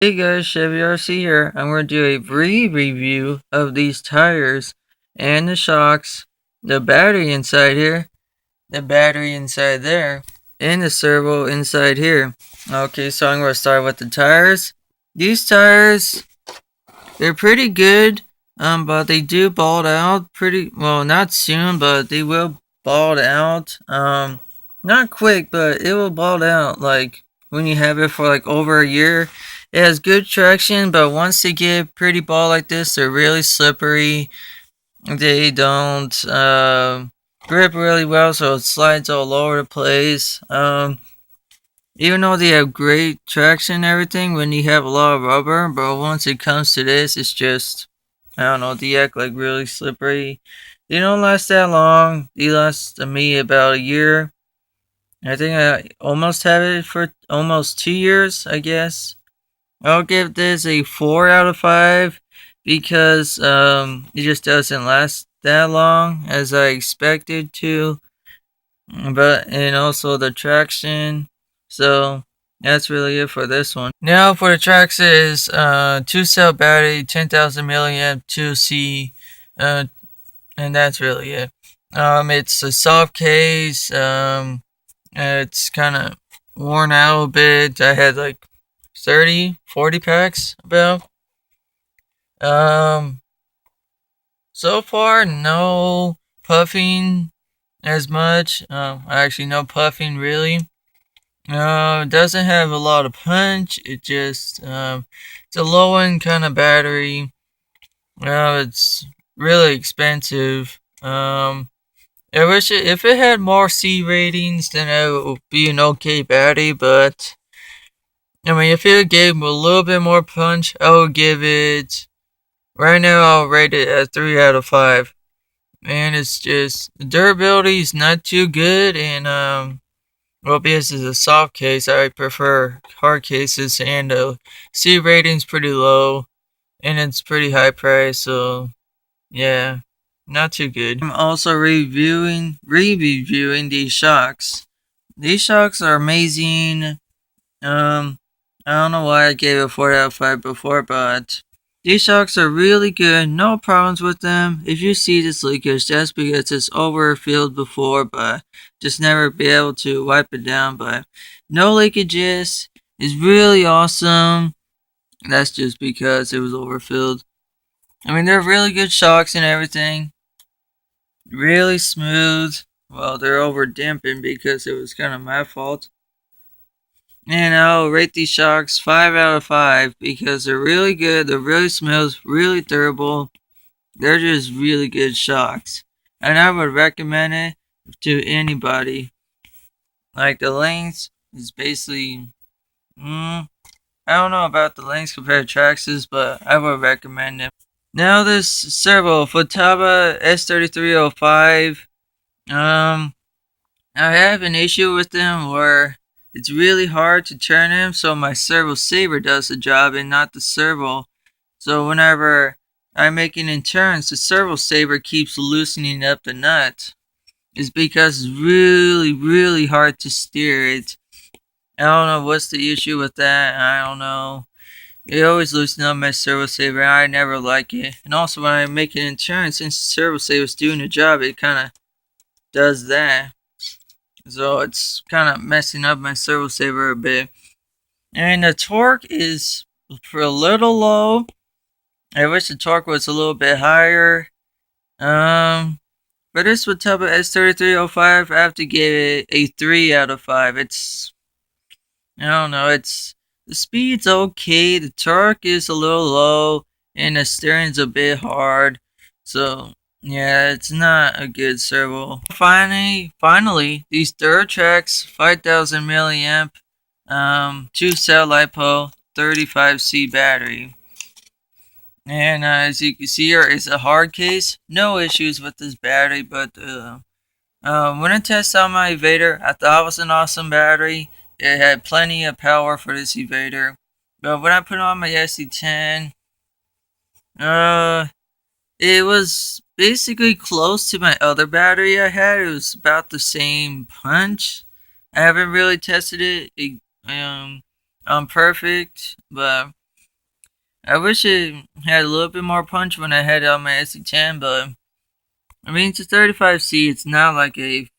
Hey guys, Chevy RC here. I'm going to do a review of these tires and the shocks, the battery inside here, the battery inside there, and the servo inside here. Okay, so I'm going to start with the tires. These tires, they're pretty good, but they do bald out pretty, well, not soon, but they will bald out. Not quick, but it will bald out, like, when you have it for, like, over a year. It has good traction, but once they get pretty bald like this, they're really slippery. They don't, grip really well, so it slides all over the place. Even though they have great traction and everything when you have a lot of rubber, but once it comes to this, it's just, I don't know, they act like really slippery. They don't last that long. They last me about a year. I think I almost have it for almost 2 years, I guess. I'll give this a 4 out of 5 because it just doesn't last that long as I expected to. But and also the traction. So that's really it for this one. Now for the Traxxas 2-cell battery, 10,000 milliamp 2C, and that's really it. It's a soft case. It's kind of worn out a bit. I had like 30-40 packs about. Um, so far no puffing as much. Actually no puffing really. It doesn't have a lot of punch. It just it's a low end kind of battery. It's really expensive. I wish if it had more C ratings, then it would be an okay battery. But I mean, if it gave a little bit more punch, I would give it. Right now, I'll rate it at 3 out of 5. And it's just the durability is not too good, and well, because it's a soft case, I prefer hard cases, and C rating's pretty low, and it's pretty high price, so yeah, not too good. I'm also reviewing these shocks. These shocks are amazing. Um, I don't know why I gave it 4 out of 5 before, but these shocks are really good. No problems with them. If you see this leakage, that's because it's overfilled before, but just never be able to wipe it down. But no leakages is really awesome. That's just because it was overfilled. I mean, they're really good shocks and everything. Really smooth. Well, they're over dampened because it was kind of my fault. And I'll rate these shocks 5 out of 5 because they're really good, they're really smooth, really durable. They're just really good shocks. And I would recommend it to anybody. Like the length is basically, I don't know about the lengths compared to Traxxas, but I would recommend it. Now this servo, Futaba s3305. I have an issue with them where it's really hard to turn them, so my servo saver does the job and not the servo. So whenever I'm making in turns, the servo saver keeps loosening up the nut. It's because it's really, really hard to steer it. I don't know what's the issue with that. I don't know. It always loosens up my servo saver. I never like it. And also when I'm making in turns, since the servo saver is doing the job, it kind of does that. So it's kind of messing up my servo saver a bit. And the torque is for a little low. I wish the torque was a little bit higher. For this Futaba S3305, I have to give it a 3 out of 5. It's, I don't know, the speed's okay, the torque is a little low, and the steering's a bit hard. So, yeah, it's not a good servo. Finally, these Traxxas 5000 milliamp 2-cell LiPo 35C battery. And as you can see here, it's a hard case. No issues with this battery, but when I tested out my Evader, I thought it was an awesome battery. It had plenty of power for this Evader. But when I put on my SC10, it was basically close to my other battery I had. It was about the same punch. I haven't really tested it on perfect, but I wish it had a little bit more punch when I had it on my SC10, but I mean, it's a 35C. It's not like a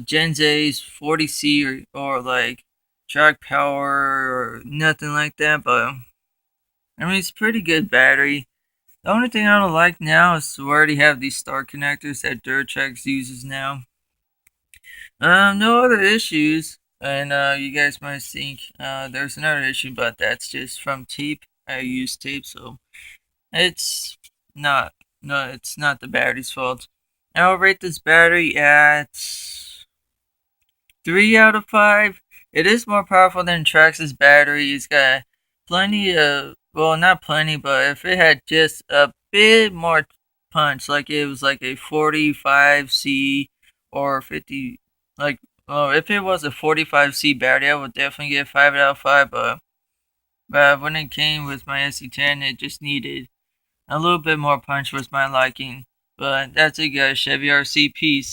Gen Z's 40C or like track power or nothing like that, but I mean, it's a pretty good battery. The only thing I don't like now is we already have these star connectors that Traxxas uses now. No other issues, and you guys might think there's another issue, but that's just from tape. I use tape, so it's not. No, it's not the battery's fault. I'll rate this battery at 3 out of 5. It is more powerful than Traxxas battery. It's got plenty of, well, not plenty, but if it had just a bit more punch, like it was like a 45C or 50, like, well, if it was a 45C battery, I would definitely get 5 out of 5. But when it came with my SC10, it just needed a little bit more punch, was my liking. But that's it, guys. Chevy RC, peace.